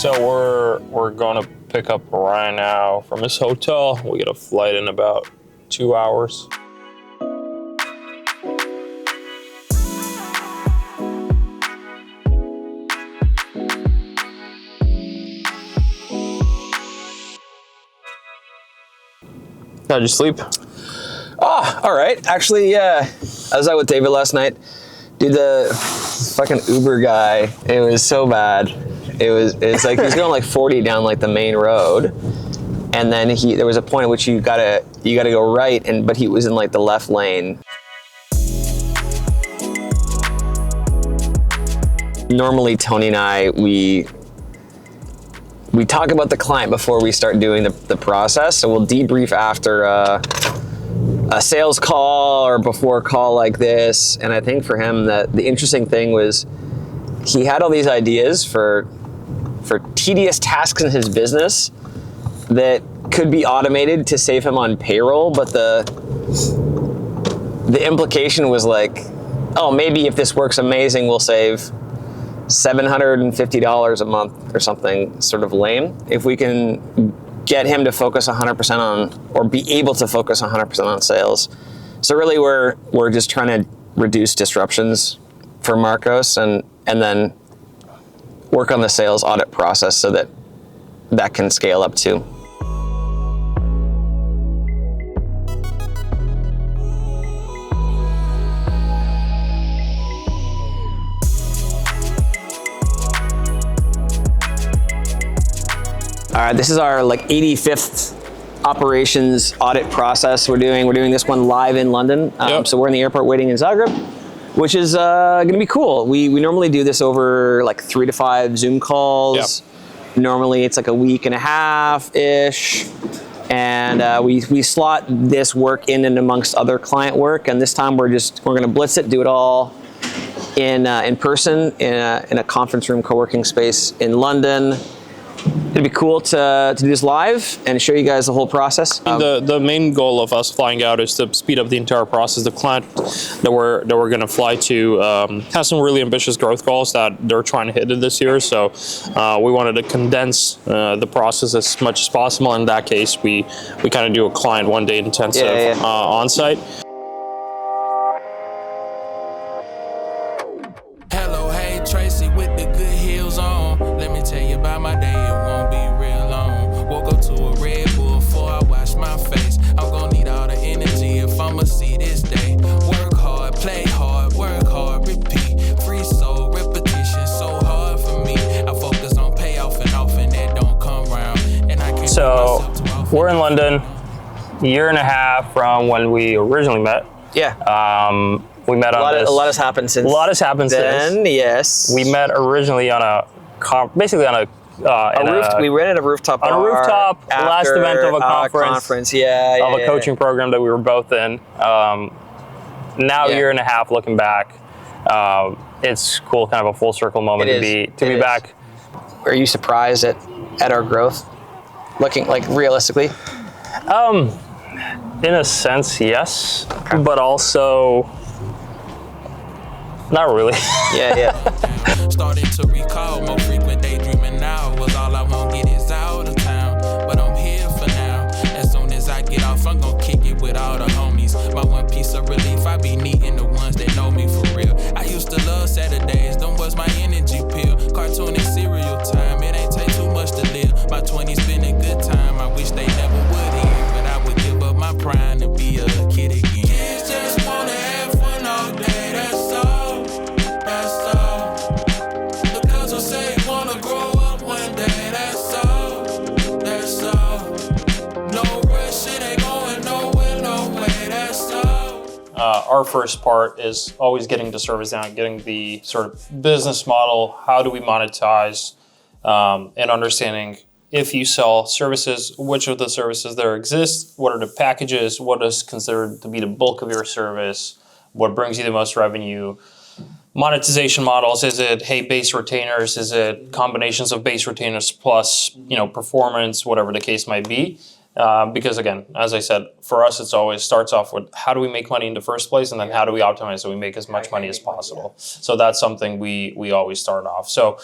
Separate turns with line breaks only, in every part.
So we're going to pick up Ryan now from his hotel. We get a flight in about 2 hours. How'd you sleep?
Oh, all right. Actually, yeah. I was out with David last night. Dude, the fucking Uber guy, it was so bad. It's like he's going like 40 down like the main road, and then there was a point at which you gotta go right, but he was in like the left lane. Normally, Toni and I, we talk about the client before we start doing the process. So we'll debrief after a sales call or before a call like this. And I think for him, that the interesting thing was he had all these ideas for tedious tasks in his business that could be automated to save him on payroll. But the implication was like, oh, maybe if this works amazing, we'll save $750 a month or something sort of lame. If we can get him to focus 100% on, or be able to focus 100% on sales. So really we're just trying to reduce disruptions for Marcos and then work on the sales audit process so that can scale up too. All right, this is our like 85th operations audit process we're doing this one live in London.
Yep.
So we're in the airport waiting in Zagreb, which is gonna be cool. We normally do this over like 3 to 5 Zoom calls. Yep. Normally it's like a week and a half-ish. And we slot this work in and amongst other client work. And this time we're gonna blitz it, do it all in person in a conference room co-working space in London. It'd be cool to do this live and show you guys the whole process.
The main goal of us flying out is to speed up the entire process. The client that we're going to fly to has some really ambitious growth goals that they're trying to hit this year. So we wanted to condense the process as much as possible. In that case, we kind of do a client one-day intensive on-site.
Hello, hey Tracy with the good heels on. Let me tell you about my day. See this day. Work hard, play hard, work hard, repeat. Free soul, repetition, so hard for me. I focus on payoff and often that don't come round. And I can't.
So we're in London, a year and a half from when we originally met.
Yeah.
We met on this.
A lot has happened since.
A lot has happened
then, yes.
We met originally on
we rented a rooftop bar.
On a rooftop, the last event of a
conference.
A coaching program that we were both in. Now a year and a half looking back, it's cool, kind of a full circle moment to be back.
Are you surprised at our growth? Looking like realistically?
In a sense, yes, but also not really.
Yeah.
Starting to recall more frequent daydreaming now. Was all I want get is out of town, but I'm here for now. As soon as I get off, I'm gonna kick it with all the homies. My one piece of relief, I be needing the ones that know me for real. I used to love Saturdays, them was my energy pill. Cartoon and cereal time, it ain't take too much to live. My 20s been a good time, I wish they never would end, but I would give up my prime to be a kid again. Kids just wanna have fun all day, that's all.
Our first part is always getting the service down, getting the sort of business model, how do we monetize, and understanding if you sell services, which of the services there exist, what are the packages, what is considered to be the bulk of your service, what brings you the most revenue. Monetization models, is it, hey, base retainers, is it combinations of base retainers plus, performance, whatever the case might be. Because again, as I said, for us, it's always starts off with how do we make money in the first place, and then how do we optimize so we make as much money as possible. So that's something we always start off. So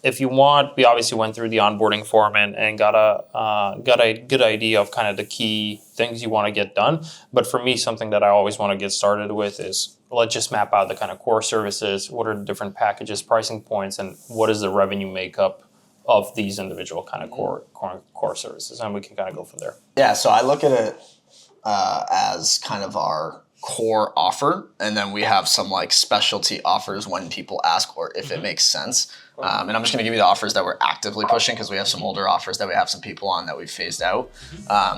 if you want, we obviously went through the onboarding form and got a good idea of kind of the key things you want to get done. But for me, something that I always want to get started with is, let's just map out the kind of core services. What are the different packages, pricing points, and what is the revenue makeup of these individual kind of core services? And we can kind of go from there.
Yeah, so I look at it as kind of our core offer, and then we have some like specialty offers when people ask or if it makes sense. And I'm just going to give you the offers that we're actively pushing, because we have some older offers that we have some people on that we've phased out.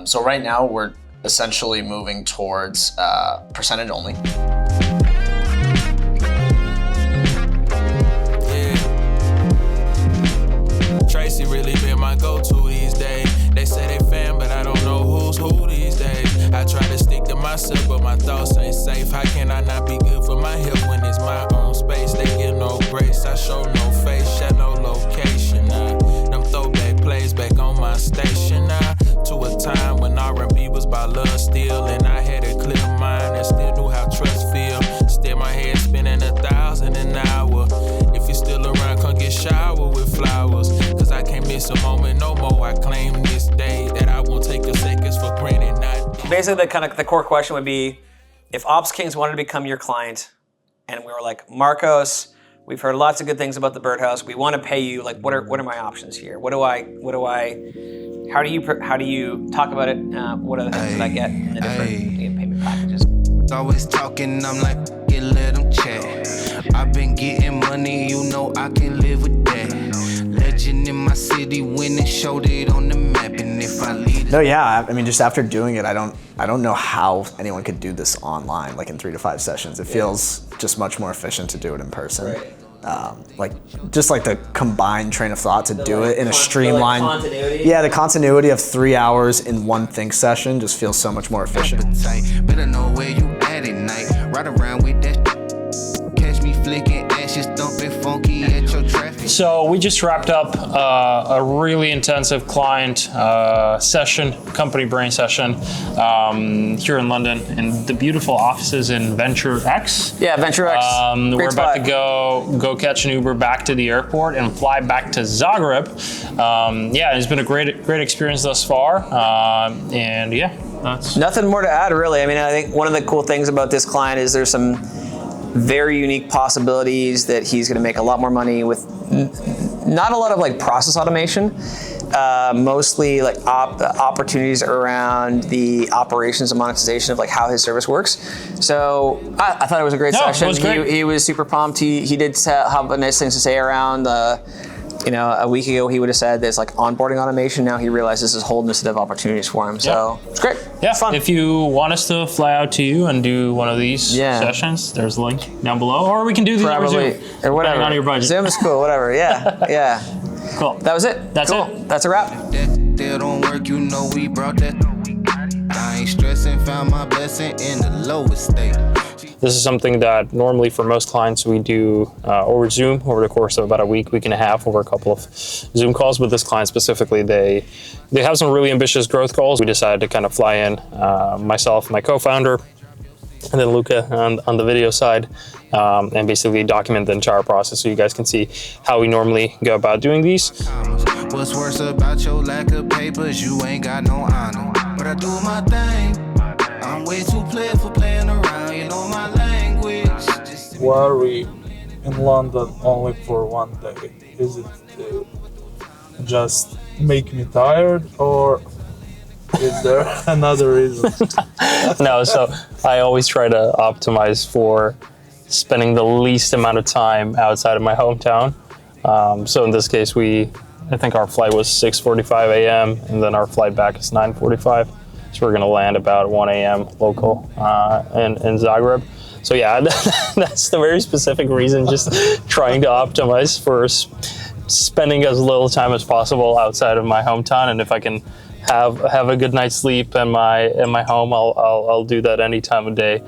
So right now we're essentially moving towards percentage only.
Tracy really been my go-to these days. They say they fan, but I don't know who's who these days. I try to stick to myself, but my thoughts ain't safe. How can I not be good for my health when it's my own space? They give no grace, I show no face, share no location. Them throwback plays back on my station now. To a time when R&B was by love still, and I had a clear mind and still knew how trust feel. Still my head spinning 1,000 an hour. If you're still around, come get shower with flowers. Cause I can't miss a moment no more. I claim this day that I won't take a seconds for granted.
Basically, the core question would be, if OpsKings wanted to become your client, and we were like, Marcos, we've heard lots of good things about the Birdhouse. We want to pay you. Like, what are my options here? How do you talk about it? What are the things that I get in the different payment packages?
Always talking, I'm like, let them chat. I've been getting money, you know I can live with that. Legend in my city, winning, showed it on the map, and if I lead.
No, yeah, I mean, just after doing it, I don't know how anyone could do this online, like in 3 to 5 sessions. It feels just much more efficient to do it in person.
Right.
Just the combined train of thought to do it in a streamlined.
Continuity.
Yeah, the continuity of 3 hours in one think session just feels so much more efficient.
Better know where you at night. Ride around with that. Catch me flicking ashes, thumping funky at your traffic.
So we just wrapped up a really intensive client session, company brain session here in London in the beautiful offices in Venture X.
Yeah, Venture X.
We're about to go catch an Uber back to the airport and fly back to Zagreb. It's been a great experience thus far. That's
Nothing more to add, really. I mean, I think one of the cool things about this client is there's some very unique possibilities that he's going to make a lot more money with not a lot of process automation, mostly opportunities around the operations and monetization of how his service works. So I thought it was a great session.
It was great.
He was super pumped. He did have nice things to say around a week ago he would have said there's onboarding automation. Now he realizes there's a whole list of opportunities for him. So it's great.
Yeah,
it's fun.
If you want us to fly out to you and do one of these sessions, there's a link down below, or we can do these over Zoom,
or whatever.
depending on your budget.
Zoom is cool. Whatever. Yeah.
Cool.
That was it.
That's
cool.
it.
That's a wrap.
That still don't work, you know we brought that. I ain't stressing, found my blessing in the lowest state.
This is something that normally for most clients we do over Zoom over the course of about a week and a half, over a couple of Zoom calls. But this client specifically, they have some really ambitious growth goals. We decided to kind of fly in, myself, my co-founder, and then Luca on the video side, and basically document the entire process so you guys can see how we normally go about doing these.
What's worse about your lack of papers? You ain't got no honor. But I do my thing. I'm way too played for playing around. You know my language.
Worry in London only for one day. Is it just make me tired, or is there another reason?
No, so I always try to optimize for spending the least amount of time outside of my hometown. So in this case, I think our flight was 6:45 a.m. and then our flight back is 9:45. So we're gonna land about 1 a.m. local in Zagreb. So yeah, that's the very specific reason, just trying to optimize for spending as little time as possible outside of my hometown. And if I can have a good night's sleep in my home, I'll do that any time of day.